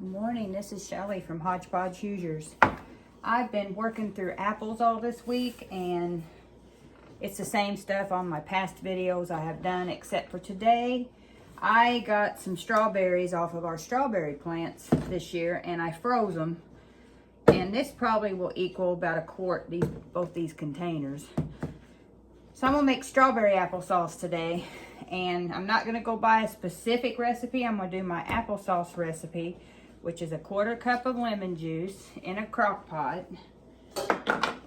Good morning, this is Shelly from Hodgepodge Hoosiers. I've been working through apples all this week, and it's the same stuff on my past videos I have done, except for today. I got some strawberries off of our strawberry plants this year, and I froze them. And this probably will equal about a quart, both these containers. So I'm gonna make strawberry applesauce today, and I'm not gonna go by a specific recipe. I'm gonna do my applesauce recipe, which is a 1/4 cup of lemon juice in a crock pot.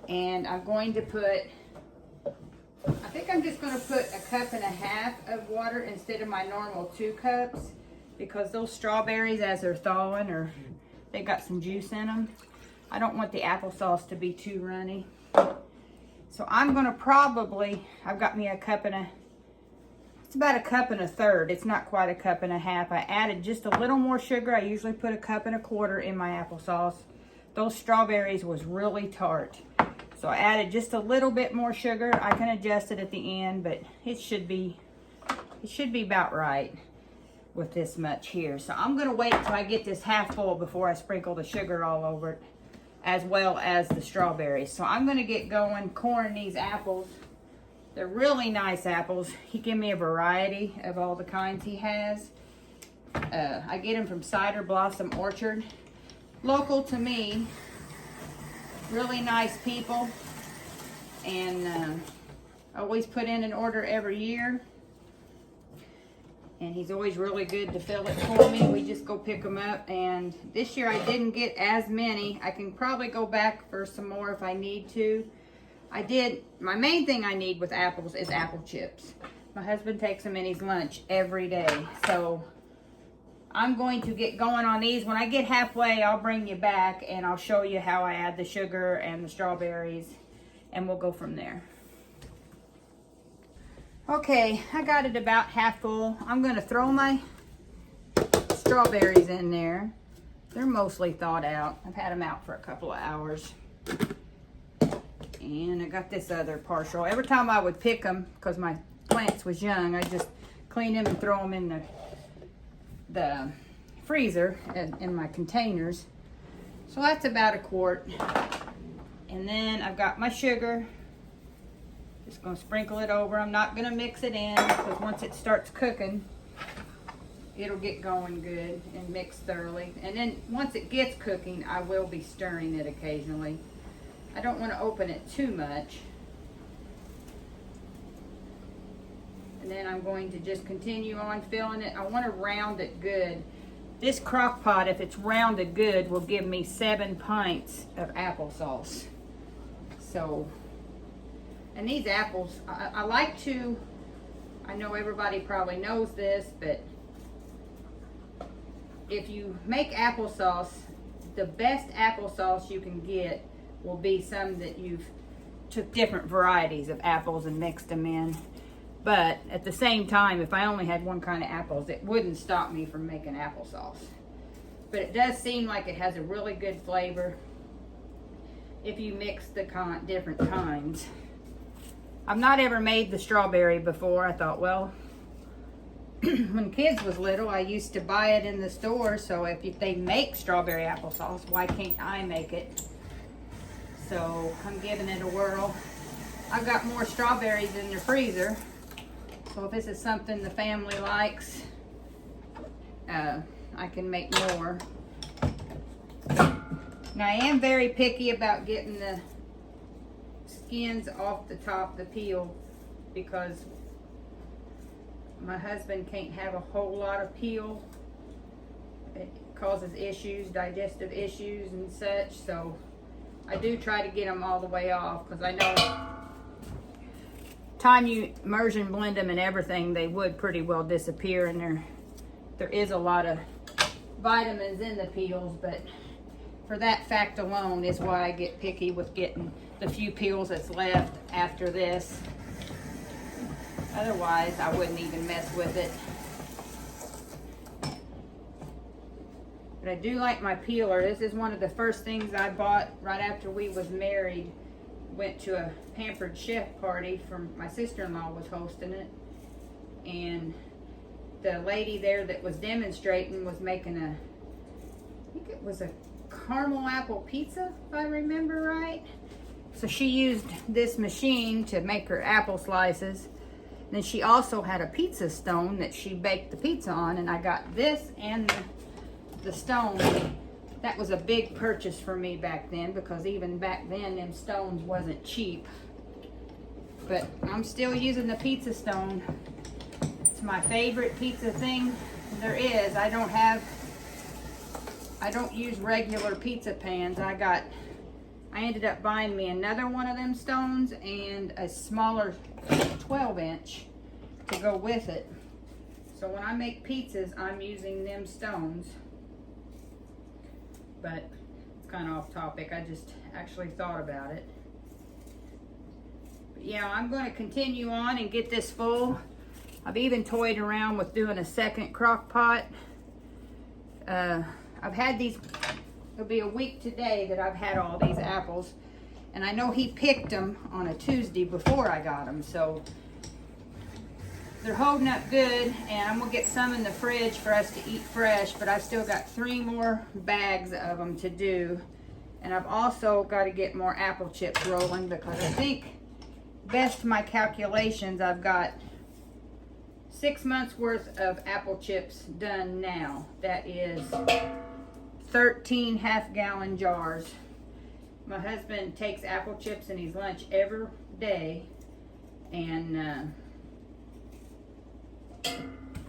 And I'm going to put, I think I'm just gonna put 1.5 cups of water instead of my normal 2 cups, because those strawberries, as they're thawing, they got some juice in them. I don't want the applesauce to be too runny. So I'm gonna probably, I've got me it's about 1 1/3 cups. It's not quite 1.5 cups. I added just a little more sugar. I usually put 1.25 cups in my applesauce. Those strawberries was really tart. So I added just a little bit more sugar. I can adjust it at the end, but it should be about right with this much here. So I'm gonna wait till I get this half full before I sprinkle the sugar all over it, as well as the strawberries. So I'm gonna get going coring these apples. They're really nice apples. He gave me a variety of all the kinds he has. I get them from Cider Blossom Orchard. Local to me. Really nice people. And always put in an order every year. And he's always really good to fill it for me. We just go pick them up. And this year I didn't get as many. I can probably go back for some more if I need to. My main thing I need with apples is apple chips. My husband takes them in his lunch every day. So I'm going to get going on these. When I get halfway, I'll bring you back and I'll show you how I add the sugar and the strawberries, and we'll go from there. Okay, I got it about half full. I'm gonna throw my strawberries in there. They're mostly thawed out. I've had them out for a couple of hours. And I got this other partial. Every time I would pick them, because my plants was young, I just clean them and throw them in the freezer in my containers. So that's about 1 quart. And then I've got my sugar. Just gonna sprinkle it over. I'm not gonna mix it in, because once it starts cooking, it'll get going good and mix thoroughly. And then once it gets cooking, I will be stirring it occasionally. I don't want to open it too much. And then I'm going to just continue on filling it. I want to round it good. This crock pot, if it's rounded good, will give me 7 pints of applesauce. So, and these apples, I like to, I know everybody probably knows this, but if you make applesauce, the best applesauce you can get will be some that you've took different varieties of apples and mixed them in. But at the same time, if I only had one kind of apples, it wouldn't stop me from making applesauce. But it does seem like it has a really good flavor if you mix the different kinds. I've not ever made the strawberry before. I thought, well, when kids was little, I used to buy it in the store. So if they make strawberry applesauce, why can't I make it? So I'm giving it a whirl. I've got more strawberries in the freezer. So if this is something the family likes, I can make more. Now I am very picky about getting the skins off the top, the peel, because my husband can't have a whole lot of peel. It causes issues, digestive issues and such. So I do try to get them all the way off, because I know time you immersion blend them and everything, they would pretty well disappear, and there is a lot of vitamins in the peels, but for that fact alone is why I get picky with getting the few peels that's left after this. Otherwise, I wouldn't even mess with it. But I do like my peeler. This is one of the first things I bought right after we was married. Went to a Pampered Chef party from my sister-in-law was hosting it. And the lady there that was demonstrating was making it was a caramel apple pizza, if I remember right. So she used this machine to make her apple slices. Then she also had a pizza stone that she baked the pizza on, and I got this and the stone. That was a big purchase for me back then, because even back then them stones wasn't cheap. But I'm still using the pizza stone. It's my favorite pizza thing there is. I don't use regular pizza pans. I ended up buying me another one of them stones and a smaller 12-inch to go with it. So when I make pizzas, I'm using them stones. But it's kind of off topic. I just actually thought about it. But yeah, I'm going to continue on and get this full. I've even toyed around with doing a second crock pot. I've had these, it'll be a week today that I've had all these apples. And I know he picked them on a Tuesday before I got them. So they're holding up good, and I'm gonna get some in the fridge for us to eat fresh, but I've still got 3 more bags of them to do. And I've also got to get more apple chips rolling, because I think, best to my calculations, I've got 6 months worth of apple chips done now. That is 13 half-gallon jars. My husband takes apple chips in his lunch every day, and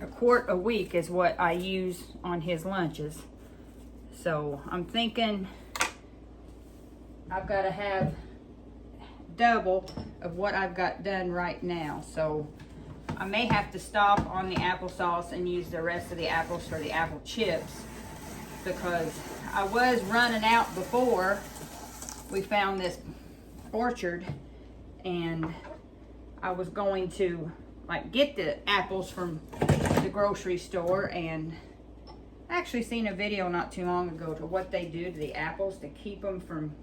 a quart a week is what I use on his lunches. So I'm thinking I've got to have double of what I've got done right now. So I may have to stop on the applesauce and use the rest of the apples for the apple chips, because I was running out before we found this orchard, and I was going to get the apples from the grocery store. And I actually seen a video not too long ago to what they do to the apples to keep them from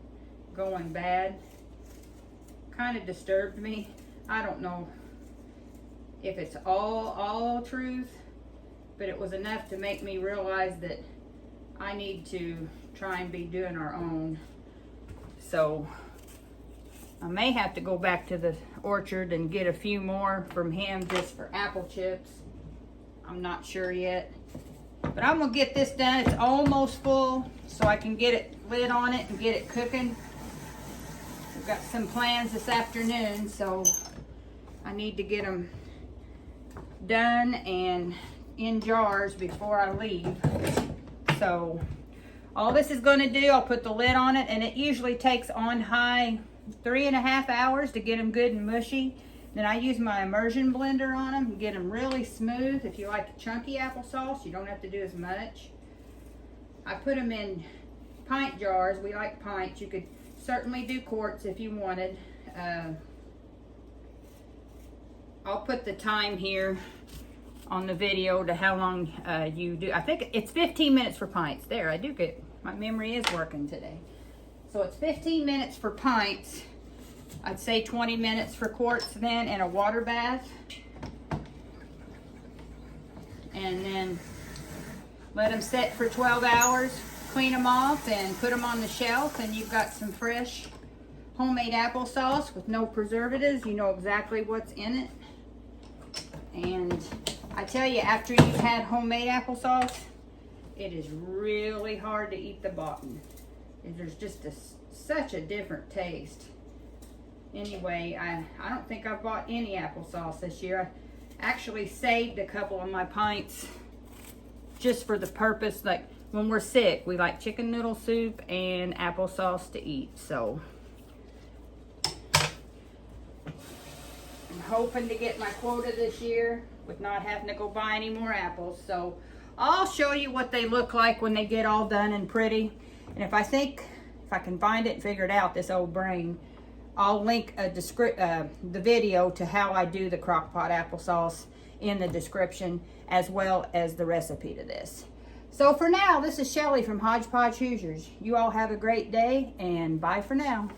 going bad. Kind of disturbed me. I don't know if it's all truth, but it was enough to make me realize that I need to try and be doing our own. So I may have to go back to the orchard and get a few more from him just for apple chips. I'm not sure yet. But I'm gonna get this done. It's almost full, so I can get it lid on it and get it cooking. We've got some plans this afternoon, so I need to get them done and in jars before I leave. So all this is going to do, I'll put the lid on it, and it usually takes on high 3.5 hours to get them good and mushy. Then I use my immersion blender on them and get them really smooth. If you like chunky applesauce, you don't have to do as much. I put them in pint jars. We like pints. You could certainly do quarts if you wanted. I'll put the time here on the video to how long you do. I think it's 15 minutes for pints. There, I do get, my memory is working today. So it's 15 minutes for pints. I'd say 20 minutes for quarts then, in a water bath. And then let them set for 12 hours. Clean them off and put them on the shelf, and you've got some fresh homemade applesauce with no preservatives. You know exactly what's in it. And I tell you, after you've had homemade applesauce, it is really hard to eat the bottom. There's just such a different taste. Anyway, I don't think I've bought any applesauce this year. I actually saved a couple of my pints just for the purpose, like when we're sick, we like chicken noodle soup and applesauce to eat. So I'm hoping to get my quota this year with not having to go buy any more apples. So I'll show you what they look like when they get all done and pretty. And if I can find it and figure it out, this old brain, I'll link the video to how I do the crock pot applesauce in the description, as well as the recipe to this. So for now, this is Shelly from Hodgepodge Hoosiers. You all have a great day, and bye for now.